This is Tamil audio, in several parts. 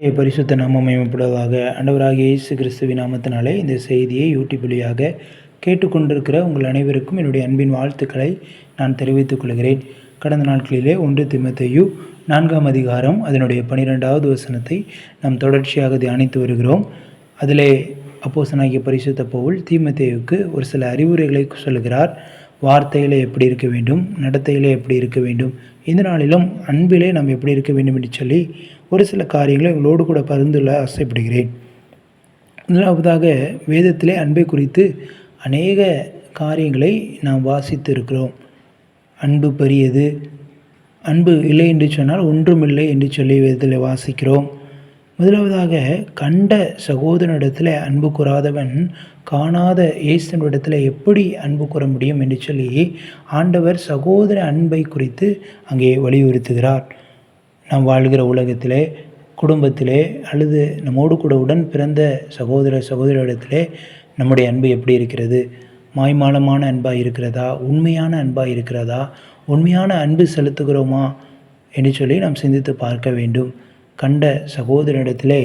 பரிசுத்த நாமம் மகிமைப்படுவதாக. ஆண்டவராகிய இயேசு கிறிஸ்துவின் நாமத்தினாலே இந்த செய்தியை யூடியூப் வழியாக கேட்டுக்கொண்டிருக்கிற உங்கள் அனைவருக்கும் என்னுடைய அன்பின் வாழ்த்துக்களை நான் தெரிவித்துக் கொள்கிறேன். கடந்த நாட்களிலே 1 தீமோத்தேயு 4ஆம் அதிகாரம் அதனுடைய 12வது வசனத்தை நாம் தொடர்ச்சியாக தியானித்து வருகிறோம். அதிலே அப்போஸ்தலனாகிய பரிசுத்த பவுல் தீமோத்தேயுவுக்கு ஒரு சில அறிவுரைகளை சொல்லுகிறார். வார்த்தையில் எப்படி இருக்க வேண்டும், நடத்தையில் எப்படி இருக்க வேண்டும், இந்த நாளிலும் அன்பிலே நாம் எப்படி இருக்க வேண்டும் என்று சொல்லி ஒரு சில காரியங்களை உங்களோடு கூட பகிர்ந்துள்ள ஆசைப்படுகிறேன். முதலாவதாக வேதத்திலே அன்பை குறித்து அநேக காரியங்களை நாம் வாசித்து இருக்கிறோம். அன்பு பெரியது, அன்பு இல்லை என்று சொன்னால் ஒன்றுமில்லை என்று சொல்லி வேதத்தில் வாசிக்கிறோம். முதலாவதாக கண்ட சகோதரனிடத்தில் அன்பு கூறாதவன் காணாத இயேசுவிடத்தில் எப்படி அன்பு கூற முடியும் என்று சொல்லி ஆண்டவர் சகோதர அன்பை குறித்து அங்கே வலியுறுத்துகிறார். நாம் வாழ்கிற உலகத்திலே, குடும்பத்திலே அல்லது நம்மோடு கூட உடன் பிறந்த சகோதரரிடத்திலே நம்முடைய அன்பு எப்படி இருக்கிறது? மாய்மாலமான அன்பாக இருக்கிறதா? உண்மையான அன்பாக இருக்கிறதா? உண்மையான அன்பு செலுத்துகிறோமா என்று சொல்லி நாம் சிந்தித்து பார்க்க வேண்டும். கண்ட சகோதரனிடத்திலே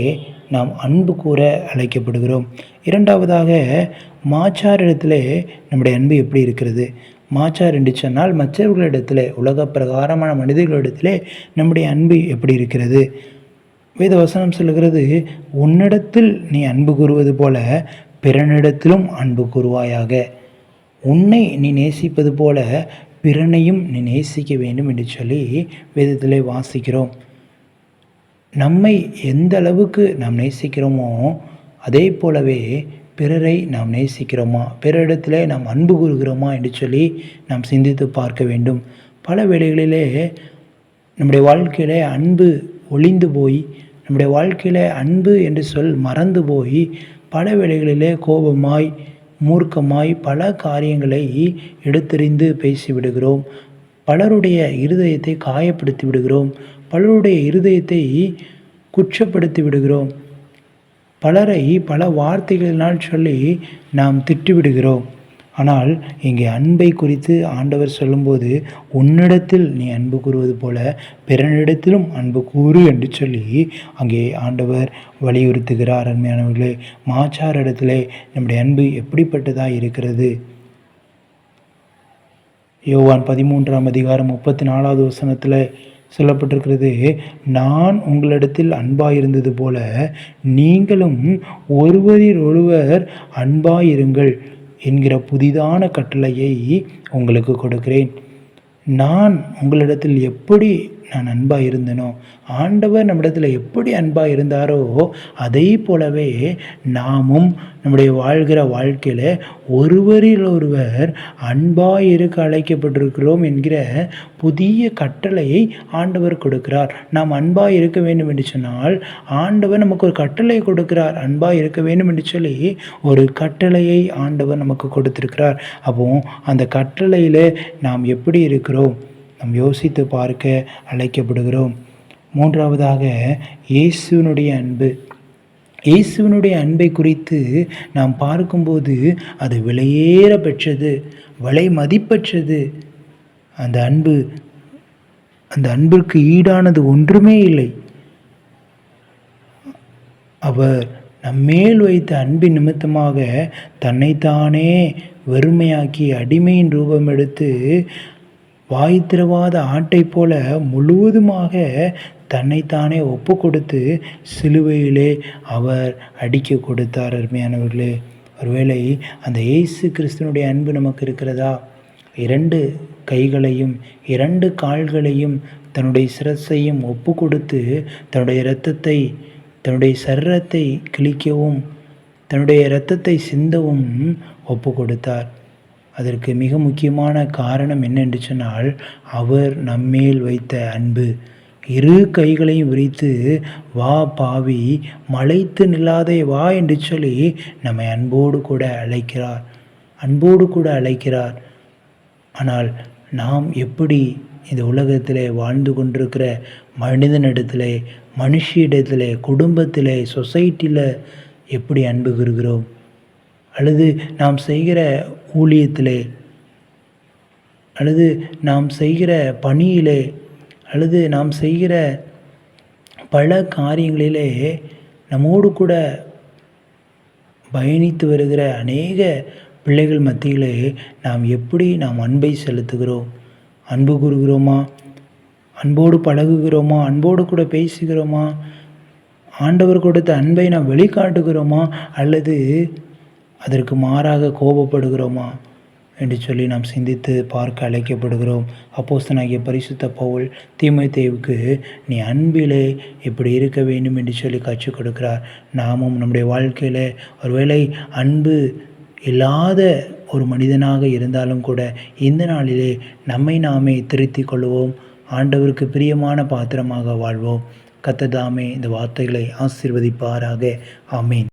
நாம் அன்பு கூற அழைக்கப்படுகிறோம். இரண்டாவதாக மாச்சாரிடத்திலே நம்முடைய அன்பு எப்படி இருக்கிறது? மாச்சார் என்று சொன்னால் மற்றவர்களிடத்தில், உலக பிரகாரமான மனிதர்களிடத்திலே நம்முடைய அன்பு எப்படி இருக்கிறது? வேத வசனம் சொல்லுகிறது, உன்னிடத்தில் நீ அன்பு கூறுவது போல பிறனிடத்திலும் அன்பு கூறுவாயாக. உன்னை நீ நேசிப்பது போல பிறனையும் நீ நேசிக்க வேண்டும் என்று சொல்லி வேதத்திலே வாசிக்கிறோம். நம்மை எந்த அளவுக்கு நாம் நேசிக்கிறோமோ அதே போலவே பிறரை நாம் நேசிக்கிறோமா, பிறரிடத்திலே நாம் அன்பு கூறுகிறோமா என்று சொல்லி நாம் சிந்தித்து பார்க்க வேண்டும். பல வேளைகளிலே நம்முடைய வாழ்க்கையிலே அன்பு ஒளிந்து போய், நம்முடைய வாழ்க்கையில் அன்பு என்று சொல் மறந்து போய், பல வேளைகளிலே கோபமாய் மூர்க்கமாய் பல காரியங்களை எடுத்தெறிந்து பேசிவிடுகிறோம். பலருடைய இருதயத்தை காயப்படுத்தி விடுகிறோம். பலருடைய இருதயத்தை குற்றப்படுத்தி விடுகிறோம். பலரை பல வார்த்தைகளினால் சொல்லி நாம் திட்டுவிடுகிறோம். ஆனால் இங்கே அன்பை குறித்து ஆண்டவர் சொல்லும்போது, உன்னிடத்தில் நீ அன்பு கூறுவது போல பிறனிடத்திலும் அன்பு கூறு என்று சொல்லி அங்கே ஆண்டவர் வலியுறுத்துகிறார். அருமையானவர்களே, மாச்சார் இடத்திலே நம்முடைய அன்பு எப்படிப்பட்டதாக இருக்கிறது? யோவான் 13ஆம் அதிகாரம் 34வது வசனத்தில் சொல்லப்பட்டிருக்கிறது, நான் உங்களிடத்தில் அன்பாயிருந்தது போல நீங்களும் ஒருவரில் ஒருவர் அன்பாயிருங்கள் என்கிற புதிதான கட்டளையை உங்களுக்கு கொடுக்கிறேன். நான் உங்களிடத்தில் எப்படி நான் அன்பாக இருந்தேனோ, ஆண்டவர் நம்மிடத்தில் எப்படி அன்பாக இருந்தாரோ அதே போலவே நாமும் நம்முடைய வாழ்கிற வாழ்க்கையில் ஒருவரில் ஒருவர் அன்பாக இருக்க அழைக்கப்பட்டிருக்கிறோம் என்கிற புதிய கட்டளையை ஆண்டவர் கொடுக்கிறார். நாம் அன்பாக இருக்க வேண்டும் என்று சொன்னால் ஆண்டவர் நமக்கு ஒரு கட்டளை கொடுக்கிறார். அன்பாக இருக்க வேண்டும் என்று சொல்லி ஒரு கட்டளையை ஆண்டவர் நமக்கு கொடுத்திருக்கிறார். அப்போ அந்த கட்டளையில் நாம் எப்படி இருக்கிறோம் நாம் யோசித்து பார்க்க அழைக்கப்படுகிறோம். மூன்றாவதாக இயேசுவினுடைய அன்பு. இயேசுவினுடைய அன்பை குறித்து நாம் பார்க்கும்போது அது விலையேற பெற்றது, விலை மதிப்பற்றது. அந்த அன்பிற்கு ஈடானது ஒன்றுமே இல்லை. அவர் நம்மேல் வைத்த அன்பின் நிமித்தமாக தன்னைத்தானே வெறுமையாக்கி அடிமையின் ரூபம் எடுத்து வாய் திறவாத ஆட்டை போல முழுவதுமாக தன்னைத்தானே ஒப்பு கொடுத்து சிலுவையிலே அவர் அடிக்க கொடுத்தார். அருமையானவர்களே, ஒருவேளை அந்த இயேசு கிறிஸ்துவனுடைய அன்பு நமக்கு இருக்கிறதா? 2 கைகளையும் 2 கால்களையும் தன்னுடைய சிரசையும் ஒப்பு கொடுத்து தன்னுடைய இரத்தத்தை, தன்னுடைய சரீரத்தை கிழிக்கவும் தன்னுடைய இரத்தத்தை சிந்தவும் ஒப்பு கொடுத்தார். அதற்கு மிக முக்கியமான காரணம் என்னென்று சொன்னால், அவர் நம்மேல் வைத்த அன்பு. 2 கைகளையும் விரித்து, வா பாவி, மலைத்து நில்லாதே வா என்று சொல்லி நம்மை அன்போடு கூட அழைக்கிறார். ஆனால் நாம் எப்படி இந்த உலகத்திலே வாழ்ந்து கொண்டிருக்கிற மனிதனிடத்திலே, மனுஷியிடத்திலே, குடும்பத்திலே, சொசைட்டியில் எப்படி அன்பு கூறுகிறோம்? அல்லது நாம் செய்கிற ஊழியத்திலே, அல்லது நாம் செய்கிற பணியிலே, அல்லது நாம் செய்கிற பல காரியங்களிலே நம்மோடு கூட பயணித்து வருகிற அநேக பிள்ளைகள் மத்தியிலே நாம் அன்பை செலுத்துகிறோம்? அன்பு கூறுகிறோமா? அன்போடு பழகுகிறோமா? அன்போடு கூட பேசுகிறோமா? ஆண்டவர் கொடுத்த அன்பை நாம் வெளிக்காட்டுகிறோமா? அல்லது அதற்கு மாறாக கோபப்படுகிறோமா என்று சொல்லி நாம் சிந்தித்து பார்க்க அழைக்கப்படுகிறோம். அப்போஸ்தலனாகிய பரிசுத்த பவுல் தீமோத்தேயுவுக்கு நீ அன்பிலே இப்படி இருக்க வேண்டும் என்று சொல்லி கற்றுக் கொடுக்கிறார். நாமும் நம்முடைய வாழ்க்கையில் ஒருவேளை அன்பு இல்லாத ஒரு மனிதனாக இருந்தாலும் கூட இந்த நாளிலே நம்மை நாமே திருத்திக் கொள்வோம். ஆண்டவருக்கு பிரியமான பாத்திரமாக வாழ்வோம். கர்த்தர் தாமே இந்த வார்த்தைகளை ஆசீர்வதிப்பாராக. ஆமீன்.